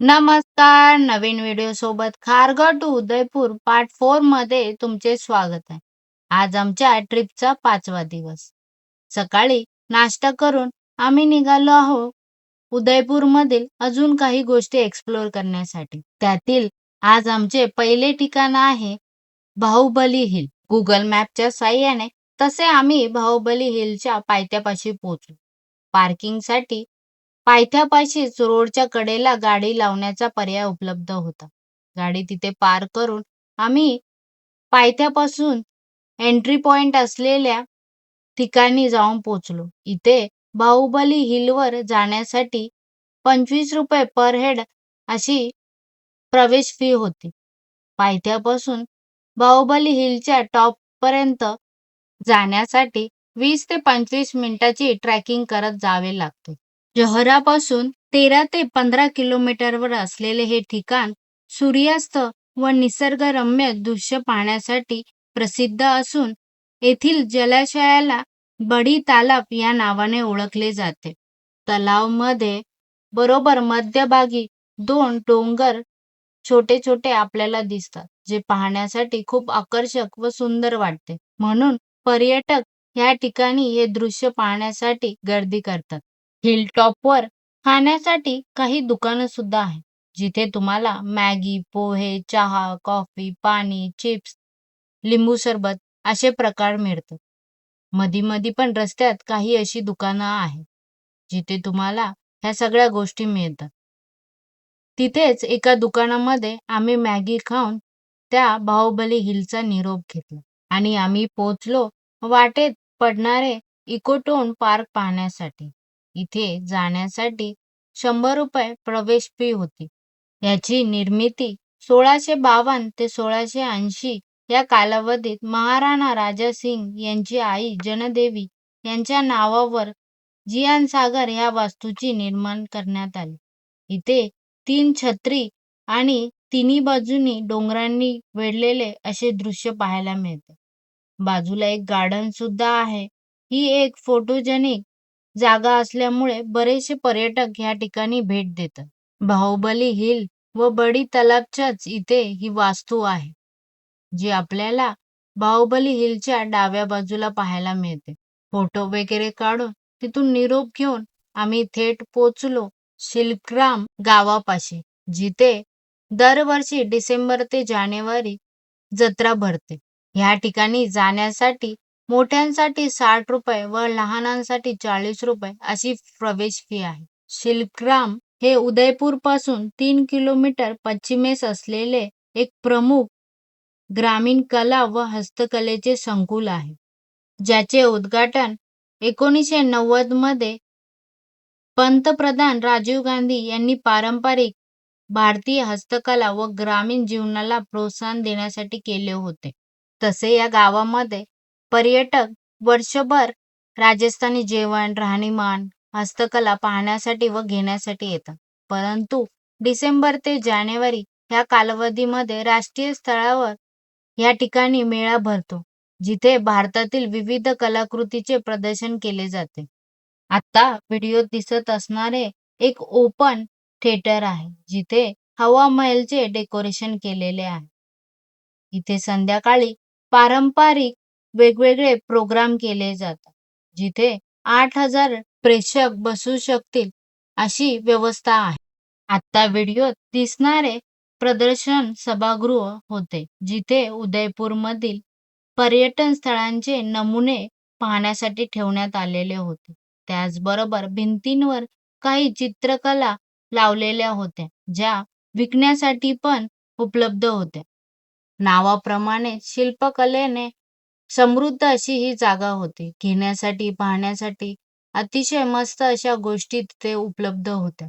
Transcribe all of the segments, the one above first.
नमस्कार. नवीन व्हिडिओ सोबत Kharghar to Udaipur part 4 मध्ये तुमचे स्वागत आहे. आज आमच्या ट्रिपचा 5वा दिवस. सकाळी नाश्ता करून आम्ही निघालो आहोत उदयपूरमधील अजून काही गोष्टी एक्सप्लोर करण्यासाठी. त्यातील आज आमचे पहिले ठिकाण आहे बाहुबली हिल. गुगल मॅपच्या साहाय्याने तसे आम्ही बाहुबली हिलच्या पायथ्यापाशी पोहोचलो. पार्किंगसाठी पायथ्यापाशीच रोडच्या कडेला गाडी लावण्याचा पर्याय उपलब्ध होता. गाडी तिथे पार्क करून आम्ही पायथ्यापासून एंट्री पॉइंट असलेल्या ठिकाणी जाऊन पोहोचलो. इथे बाहुबली हिलवर जाण्यासाठी ₹25 पर हेड अशी प्रवेश फी होती. पायथ्यापासून बाहुबली हिलच्या टॉपपर्यंत जाण्यासाठी 20 ते 25 मिनिटाची ट्रेकिंग करत जावे लागते. शहरापासून 13 ते 15 किलोमीटरवर असलेले हे ठिकाण सूर्यास्त व निसर्गरम्य दृश्य पाहण्यासाठी प्रसिद्ध असून येथील जलाशयाला बडी तालाब या नावाने ओळखले जाते. तलावामध्ये बरोबर मध्यभागी 2 डोंगर छोटे छोटे आपल्याला दिसतात, जे पाहण्यासाठी खूप आकर्षक व सुंदर वाटते. म्हणून पर्यटक या ठिकाणी हे दृश्य पाहण्यासाठी गर्दी करतात. हिल टॉपवर खाण्यासाठी काही दुकानं सुद्धा आहेत, जिथे तुम्हाला मॅगी, पोहे, चहा, कॉफी, पाणी, चिप्स, लिंबू सरबत असे प्रकार मिळतात. मधी पण रस्त्यात काही अशी दुकानं आहेत, जिथे तुम्हाला ह्या सगळ्या गोष्टी मिळतात. तिथेच एका दुकानामध्ये आम्ही मॅगी खाऊन त्या बाहुबली हिलचा निरोप घेतला आणि आम्ही पोहोचलो वाटेत पडणारे इकोटोन पार्क पाहण्यासाठी. इथे जाण्यासाठी ₹100 प्रवेश फी होती. याची निर्मिती 1652 ते 1680 या कालावधीत महाराणा राजा सिंग यांची आई जनदेवी यांच्या नावावर जियान सागर ह्या वास्तूची निर्माण करण्यात आली. इथे 3 छत्री आणि तिन्ही बाजूनी डोंगरांनी वेढलेले असे दृश्य पाहायला मिळते. बाजूला एक गार्डन सुद्धा आहे. ही एक फोटोजेनिक जागा असल्यामुळे बरेचसे पर्यटक या ठिकाणी भेट देतात. बाहुबली हिल व बडी तलाबच्याच इथे ही वास्तू आहे, जी आपल्याला बाहुबली हिलच्या डाव्या बाजूला पाहायला मिळते. फोटो वगैरे काढून तिथून निरोप घेऊन आम्ही थेट पोचलो शिल्पग्राम गावापाशी, जिथे दरवर्षी डिसेंबर ते जानेवारी जत्रा भरते. ह्या ठिकाणी जाण्यासाठी मोठ्यांसाठी ₹60 व लहानांसाठी ₹40 अशी प्रवेश फी आहे. शिल्पग्राम हे उदयपूरपासून 3 किलोमीटर पश्चिमेस असलेले एक प्रमुख ग्रामीण कला व हस्तकलेचे संकुल आहे, ज्याचे उद्घाटन 1990 मध्ये पंतप्रधान राजीव गांधी यांनी पारंपरिक भारतीय हस्तकला व ग्रामीण जीवनाला प्रोत्साहन देण्यासाठी केले होते. तसे या गावामध्ये पर्यटक वर्षभर राजस्थानी जेवण, राहणीमान, हस्तकला पाहण्यासाठी व घेण्यासाठी येतात. परंतु डिसेंबर ते जानेवारी या कालावधीमध्ये राष्ट्रीय स्तरावर या ठिकाणी मेळा भरतो, जिथे भारतातील विविध कलाकृतीचे प्रदर्शन केले जाते. आता व्हिडिओत दिसत असणारे एक ओपन थिएटर आहे, जिथे हवा महलचे डेकोरेशन केलेले आहे. इथे संध्याकाळी पारंपरिक वेगवेगळे प्रोग्राम केले जातात, जिथे 8,000 प्रेक्षक बसू शकतील अशी व्यवस्था आहे. आता व्हिडिओत दिसणारे प्रदर्शन सभागृह होते, जिथे उदयपूरमधील पर्यटन स्थळांचे नमुने पाहण्यासाठी ठेवण्यात आलेले होते. त्याचबरोबर भिंतींवर काही चित्रकला लावलेल्या होत्या, ज्या विकण्यासाठी पण उपलब्ध होत्या. नावाप्रमाणे शिल्पकलेने समृद्ध अशी ही जागा होती. घेण्यासाठी, पाहण्यासाठी अतिशय मस्त अशा गोष्टी तिथे उपलब्ध होत्या.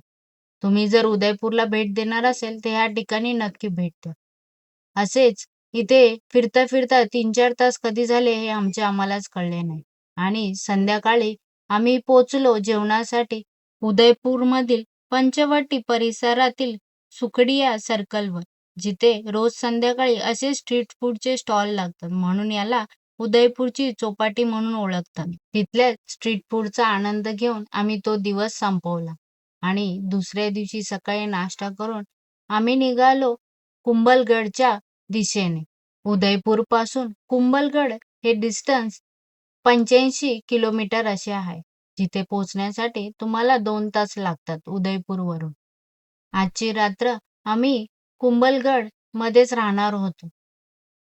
तुम्ही जर उदयपूरला भेट देणार असेल, तर ह्या ठिकाणी नक्की भेट द्या. असेच इथे फिरता 3-4 तास कधी झाले हे आम्हालाच कळले नाही. आणि संध्याकाळी आम्ही पोचलो जेवणासाठी उदयपूरमधील पंचवटी परिसरातील सुखडिया सर्कलवर, जिथे रोज संध्याकाळी असे स्ट्रीट फूडचे स्टॉल लागतात. म्हणून याला उदयपूरची चौपाटी म्हणून ओळखतात. तिथल्या स्ट्रीट फूडचा आनंद घेऊन आम्ही तो दिवस संपवला. आणि दुसऱ्या दिवशी सकाळी नाश्ता करून आम्ही निघालो कुंभलगडच्या दिशेने. उदयपूरपासून कुंभलगड हे डिस्टन्स 85 किलोमीटर असे आहे. जिथे पोहोचण्यासाठी तुम्हाला 2 तास लागतात उदयपूरवरून. आजची रात्र आम्ही कुंभलगड मध्येच राहणार होतो.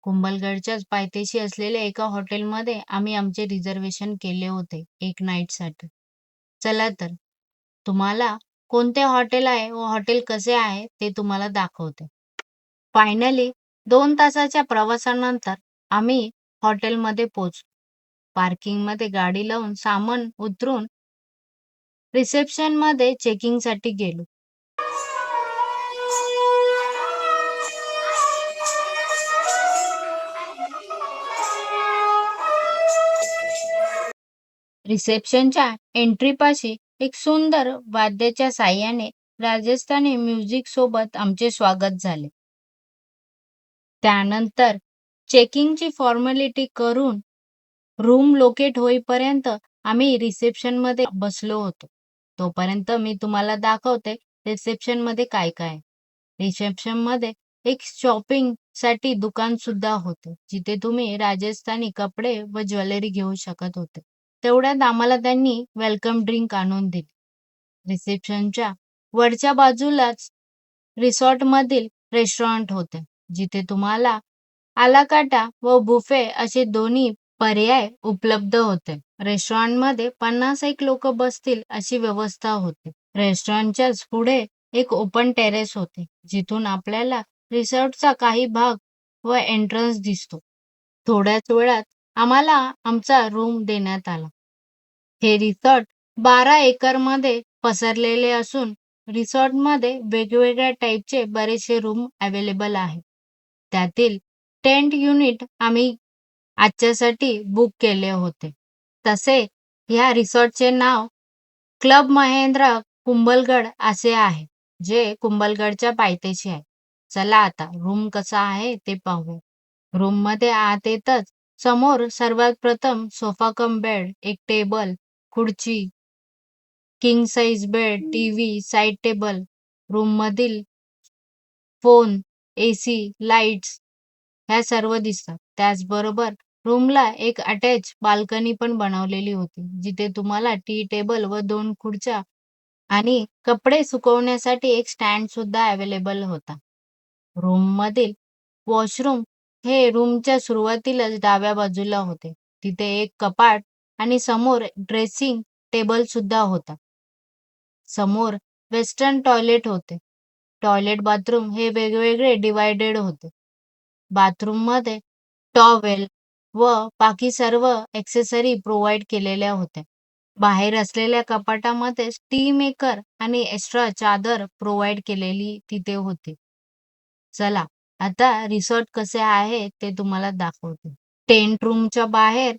कुंभलगडच्याच पायथ्याशी असलेल्या एका हॉटेलमध्ये आम्ही आमचे रिझर्वेशन केले होते 1 नाईटसाठी. चला तर, तुम्हाला कोणते हॉटेल आहे व हॉटेल कसे आहे ते तुम्हाला दाखवते. फायनली 2 तासाच्या प्रवासानंतर आम्ही हॉटेलमध्ये पोहोचलो. पार्किंगमध्ये गाडी लावून सामान उतरून रिसेप्शनमध्ये चेकिंगसाठी गेलो. रिसेप्शनच्या एंट्रीपाशी एक सुंदर वाद्याच्या साह्याने राजस्थानी म्युझिक सोबत आमचे स्वागत झाले. त्यानंतर चेकिंगची फॉर्मॅलिटी करून रूम लोकेट होईपर्यंत आम्ही रिसेप्शनमध्ये बसलो होतो. तोपर्यंत मी तुम्हाला दाखवते रिसेप्शनमध्ये काय काय आहे. रिसेप्शनमध्ये एक शॉपिंगसाठी दुकान सुद्धा होते, जिथे तुम्ही राजस्थानी कपडे व ज्वेलरी घेऊ शकत होते. तेवढ्यात आम्हाला त्यांनी वेलकम ड्रिंक आणून दिली. रिसेप्शनच्या वरच्या बाजूलाच रिसॉर्टमधील रेस्टॉरंट होते, जिथे तुम्हाला आलाकाटा व बुफे असे दोन्ही पर्याय उपलब्ध होते. रेस्टॉरंटमध्ये 50 लोक बसतील अशी व्यवस्था होती. रेस्टॉरंटच्याच पुढे एक ओपन टेरेस होते, जिथून आपल्याला रिसॉर्टचा काही भाग व एंट्रन्स दिसतो. थोड्याच वेळात आम्हाला आमचा रूम देण्यात आला. हे रिसॉर्ट 12 एकरमध्ये पसरलेले असून रिसॉर्टमध्ये वेगवेगळ्या टाईपचे बरेचसे रूम अवेलेबल आहे. त्यातील टेंट युनिट आम्ही आजच्यासाठी बुक केले होते. तसे ह्या रिसॉर्टचे नाव क्लब महेंद्र कुंभलगड असे आहे, जे कुंभलगडच्या पायथ्याशी आहे. चला आता रूम कसा आहे ते पाहू. रूममध्ये आत येतच समोर सर्वात प्रथम सोफा कम बेड, एक टेबल, खुर्ची, king size bed, TV, side table, रूममधील फोन, एसी, लाईट्स ह्या सर्व दिसतात. त्याचबरोबर रूमला एक अटॅच बाल्कनी पण बनवलेली होती, जिथे तुम्हाला टी टेबल व 2 खुर्च्या आणि कपडे सुकवण्यासाठी एक स्टँड सुद्धा अवेलेबल होता. रूममधील वॉशरूम हे रूमच्या सुरुवातीलाच डाव्या बाजूला होते. तिथे एक कपाट आणि समोर ड्रेसिंग टेबल सुद्धा होता. समोर वेस्टर्न टॉयलेट होते. टॉयलेट बाथरूम हे वेगवेगळे डिवायडेड होते. बाथरूममध्ये टॉवेल व बाकी सर्व एक्सेसरी प्रोव्हाइड केलेल्या होत्या. बाहेर असलेल्या कपाटामध्ये टी मेकर आणि एक्स्ट्रा चादर प्रोव्हाइड केलेली तिथे होती. चला आता रिसॉर्ट कसे आहे ते तुम्हाला दाखवते. टेंट रूमच्या बाहेर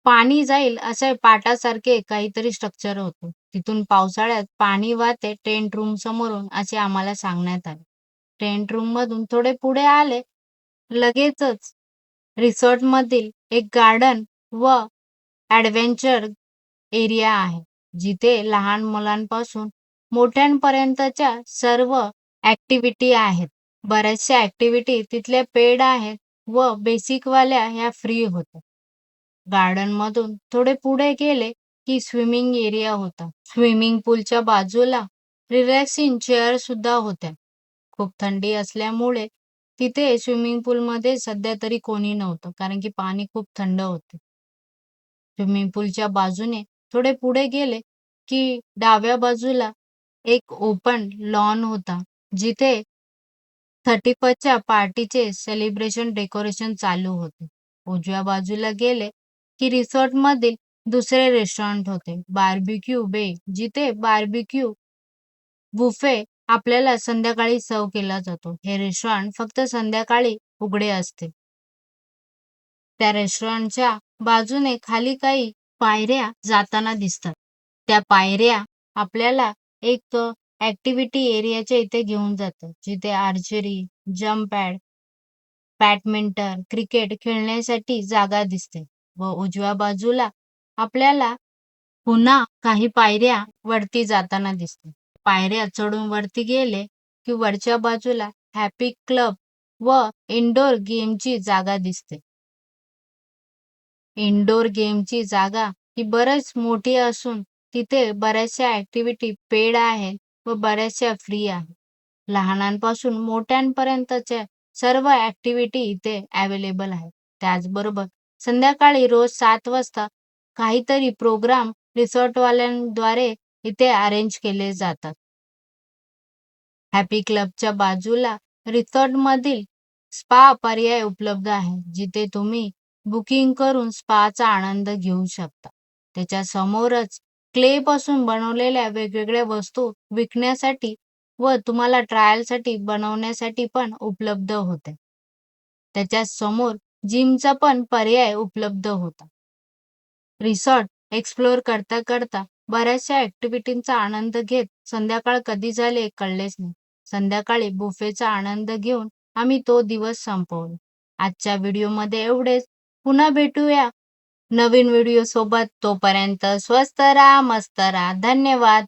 पाणी जाईल असे पाटासारखे काहीतरी स्ट्रक्चर होतं. तिथून पावसाळ्यात पाणी वाहते टेंट रूम समोरून असे आम्हाला सांगण्यात आले. टेंट रूम मधून थोडे पुढे आले, लगेचच रिसॉर्टमधील एक गार्डन व ॲडव्हेंचर एरिया आहे, जिथे लहान मुलांपासून मोठ्यांपर्यंतच्या सर्व ॲक्टिव्हिटी आहेत. बऱ्याचशा ॲक्टिव्हिटी तिथल्या पेड आहेत व बेसिकवाल्या ह्या फ्री होत्या. गार्डनमधून थोडे पुढे गेले की स्विमिंग एरिया होता. स्विमिंग पूलच्या बाजूला रिलॅक्सिंग चेअर सुद्धा होत्या. खूप थंडी असल्यामुळे तिथे स्विमिंग पूलमध्ये सध्या तरी कोणी नव्हतं, कारण की पाणी खूप थंड होते. स्विमिंग पूलच्या बाजूने थोडे पुढे गेले की डाव्या बाजूला एक ओपन लॉन होता, जिथे 31च्या पार्टीचे सेलिब्रेशन डेकोरेशन चालू होते. उजव्या बाजूला गेले की रिसॉर्टमधील दुसरे रेस्टॉरंट होते, बार्बिक्यू बे, जिथे बार्बिक्यू बुफे आपल्याला संध्याकाळी सर्व्ह केला जातो. हे रेस्टॉरंट फक्त संध्याकाळी उघडे असते. त्या रेस्टॉरंटच्या बाजूने खाली काही पायऱ्या जाताना दिसतात. त्या पायऱ्या आपल्याला एक ॲक्टिव्हिटी एरियाच्या इथे घेऊन जातात, जिथे archery, jump pad, badminton, cricket खेळण्यासाठी जागा दिसते व उजव्या बाजूला आपल्याला पुन्हा काही पायऱ्या वरती जाताना दिसतात. पायऱ्या चढून वरती गेले की वरच्या बाजूला हॅपी क्लब व इनडोअर गेमची जागा दिसते. इनडोअर गेमची जागा ही बरीच मोठी असून तिथे बऱ्याचशा ऍक्टिव्हिटी पेड आहेत व बऱ्याचशा फ्री आहेत. लहानांपासून मोठ्यांपर्यंतच्या सर्व ऍक्टिव्हिटी इथे अवेलेबल आहेत. त्याचबरोबर संध्याकाळी रोज 7 वाजता काहीतरी प्रोग्राम रिसॉर्टवाल्यांद्वारे इथे अरेंज केले जातात. हॅपी क्लबच्या बाजूला रिसॉर्टमधील स्पा पर्याय उपलब्ध आहे, जिथे तुम्ही बुकिंग करून स्पाचा आनंद घेऊ शकता. त्याच्या समोरच क्ले पासून बनवलेल्या वेगवेगळ्या वस्तू विकण्यासाठी व तुम्हाला ट्रायलसाठी बनवण्यासाठी पण उपलब्ध होते. त्याच्या समोर जिमचा पण पर्याय उपलब्ध होता. रिसॉर्ट एक्सप्लोअर करता करता बऱ्याचशा ऍक्टिव्हिटींचा आनंद घेत संध्याकाळ कधी झाले कळलेच नाही. संध्याकाळी बुफेचा आनंद घेऊन आम्ही तो दिवस संपवला. आजच्या व्हिडिओमध्ये एवढेच. पुन्हा भेटूया नवीन व्हिडिओ सोबत. तोपर्यंत स्वस्त राहा, मस्त राहा. धन्यवाद.